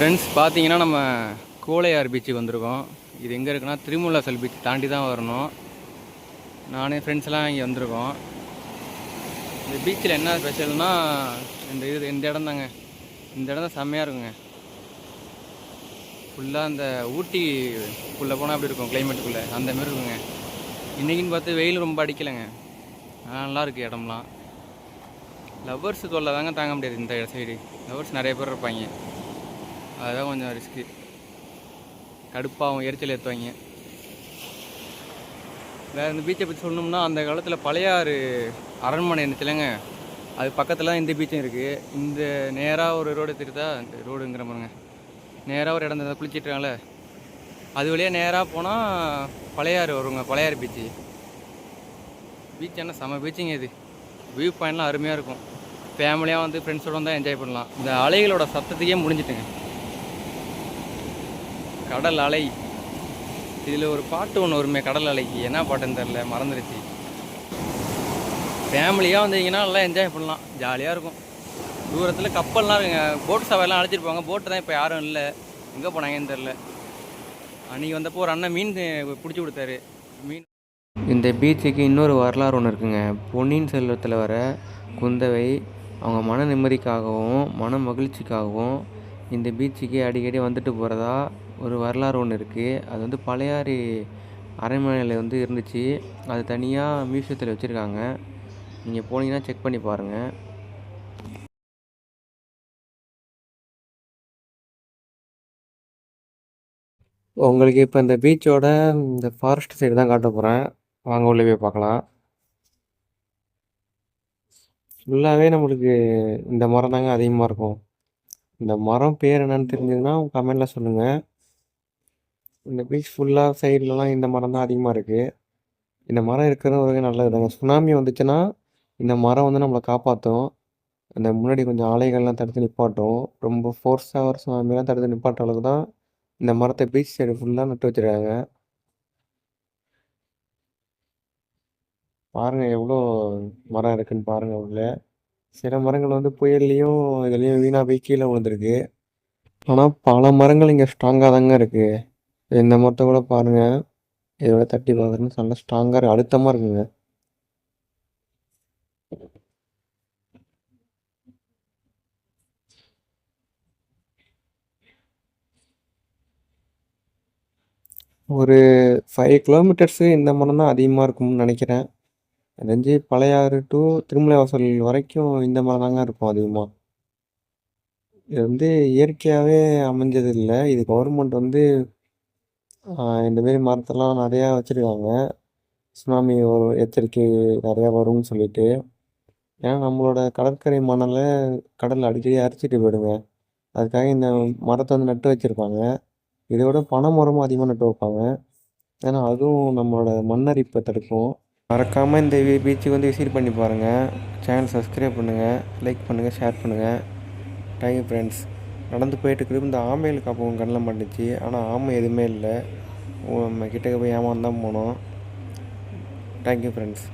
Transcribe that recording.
Friends பார்த்தீங்கன்னா நம்ம கோளையார் பீச்சுக்கு வந்திருக்கோம். இது எங்கே இருக்குன்னா திருமுல்லாசல் பீச் தாண்டி தான் வரணும். நானே ஃப்ரெண்ட்ஸ்லாம் இங்கே வந்திருக்கோம். இந்த பீச்சில் என்ன ஸ்பெஷல்னா இந்த இடம் தாங்க. இந்த இடம் தான் செம்மையாக இருக்குங்க. ஃபுல்லாக அந்த ஊட்டிக்குள்ளே போனால் அப்படி இருக்கும் கிளைமேட்டுக்குள்ளே அந்தமாரி இருக்குங்க. இன்றைக்கின்னு பார்த்து வெயில் ரொம்ப அடிக்கலைங்க. நல்லா இருக்குது இடம்லாம். லவ்வர்ஸ் தொல்லை தாங்க தாங்க முடியாது இந்த சைடு. லவ்வர்ஸ் நிறைய பேர் இருப்பாங்க. அதுதான் கொஞ்சம் ரிஸ்க்கு. கடுப்பாகவும் எரிச்சல் ஏற்றுவாங்க. வேறு இந்த பீச்சை பற்றி சொல்லணும்னா அந்த காலத்தில் பழையாறு அரண்மனை இருந்துச்சுலங்க, அது பக்கத்தில் தான் இந்த பீச்சும் இருக்குது. இந்த நேராக ஒரு ரோடு தெரியுதா, இந்த ரோடுங்கிற பாருங்க, நேராக ஒரு இடம் குளிச்சிட்ருக்காங்களே அது வழியாக நேராக போனால் பழையாறு வருங்க. பழையாறு பீச்சு என்ன செம்ம பீச்சுங்க. இது வியூ பாயிண்ட்லாம் அருமையாக இருக்கும். ஃபேமிலியாக வந்து ஃப்ரெண்ட்ஸோடு வந்தால் என்ஜாய் பண்ணலாம். இந்த அலைகளோட சத்தத்துக்கே முடிஞ்சிட்டுங்க. கடல் அலை. இதில் ஒரு பாட்டு ஒன்று வருமே கடல் அலைக்கு, என்ன பாட்டுன்னு தெரில, மறந்துடுச்சு. ஃபேமிலியாக வந்தீங்கன்னா நல்லா என்ஜாய் பண்ணலாம், ஜாலியாக இருக்கும். தூரத்தில் கப்பல்லாம் இருக்குங்க, போட்டு சவாரிலாம் அழைச்சிட்டு போவாங்க. போட்டு தான் இப்போ யாரும் இல்லை, எங்கே போனாங்கன்னு தெரில. அன்றைக்கி வந்தப்போ ஒரு அண்ணன் மீன் பிடிச்சி கொடுத்தாரு. மீன் இந்த பீச்சுக்கு இன்னொரு வரலாறு ஒன்று இருக்குங்க. பொன்னியின் செல்வத்தில் வர குந்தவை அவங்க மன நிம்மதிக்காகவும் மன மகிழ்ச்சிக்காகவும் இந்த பீச்சுக்கு அடிக்கடி வந்துட்டு போகிறதா ஒரு வரலாறு ஒன்று இருக்குது. அது வந்து பழையாறு அரண்மனையில் வந்து இருந்துச்சு. அது தனியாக மியூசியத்தில் வச்சுருக்காங்க. நீங்கள் போனீங்கன்னா செக் பண்ணி பாருங்கள். உங்களுக்கு இப்போ இந்த பீச்சோட இந்த ஃபாரஸ்ட் சைடு தான் காட்ட போகிறேன். வாங்க உள்ளே போய் பார்க்கலாம். ஃபுல்லாகவே நம்மளுக்கு இந்த மரம் தாங்க அதிகமாக இருக்கும். இந்த மரம் பேர் என்னன்னு தெரிஞ்சதுன்னா கமெண்டில் சொல்லுங்கள். இந்த பீச் ஃபுல்லாக சைட்லலாம் இந்த மரம் தான் அதிகமாக இருக்குது. இந்த மரம் இருக்கிறது ஒரு நல்லது தாங்க. சுனாமி வந்துச்சுன்னா இந்த மரம் வந்து நம்மளை காப்பாற்றும். அந்த முன்னாடி கொஞ்சம் ஆலைகள்லாம் தடுத்து நிப்பாட்டும். ரொம்ப ஃபோர்ஸாக ஒரு சுனாமிலாம் தடுத்து நிப்பாட்டுற அளவுக்கு தான் இந்த மரத்தை பீச் சைடு ஃபுல்லாக நட்டு வச்சுருக்காங்க. பாருங்கள் எவ்வளோ மரம் இருக்குதுன்னு பாருங்கள். உள்ள சில மரங்கள் வந்து புயல்லையும் இதுலேயும் வீணாக போய் கீழே விழுந்துருக்கு. ஆனால் பல மரங்கள் இங்கே ஸ்ட்ராங்காக தாங்க இருக்குது. இந்த மரத்தை கூட பாருங்கள், இதோட தட்டி பார்க்குறேன்னு நல்லா ஸ்ட்ராங்காக அழுத்தமாக இருக்குங்க. ஒரு 5 கிலோமீட்டர்ஸு இந்த மரம் தான் அதிகமாக இருக்கும்னு நினைக்கிறேன். தெரிஞ்சு பழையாறு டு திருமலைவாசல் வரைக்கும் இந்த மரம் தாங்க இருக்கும் அதிகமாக. இது வந்து இயற்கையாகவே அமைஞ்சது இல்லை. இது கவர்மெண்ட் வந்து இந்தமாரி மரத்தெல்லாம் நிறையா வச்சுருக்காங்க. சுனாமி எச்சரிக்கை நிறையா வரும்னு சொல்லிட்டு. ஏன்னா நம்மளோட கடற்கரை மணலை கடல் அடிக்கடி அரிச்சிட்டு போயிடுங்க. அதுக்காக இந்த மரத்தை வந்து நட்டு வச்சுருப்பாங்க. இதோட பனை மரமும் அதிகமாக நட்டு வைப்பாங்க. ஏன்னா அதுவும் நம்மளோட மண்ணரிப்பை தடுக்கும். மறக்காமல் இந்த பீச்சுக்கு வந்து விசிட் பண்ணி பாருங்கள். சேனல் சப்ஸ்கிரைப் பண்ணுங்கள், லைக் பண்ணுங்கள், ஷேர் பண்ணுங்கள். Thank you friends. நடந்து போயிட்டுருக்கு இந்த ஆமையில் காப்பகம் கண்ணில் மாட்டுச்சு. ஆனால் ஆமை எதுவுமே இல்லை. நம்ம கிட்டக்க போய் ஏமாந்தான் போனோம். Thank you friends.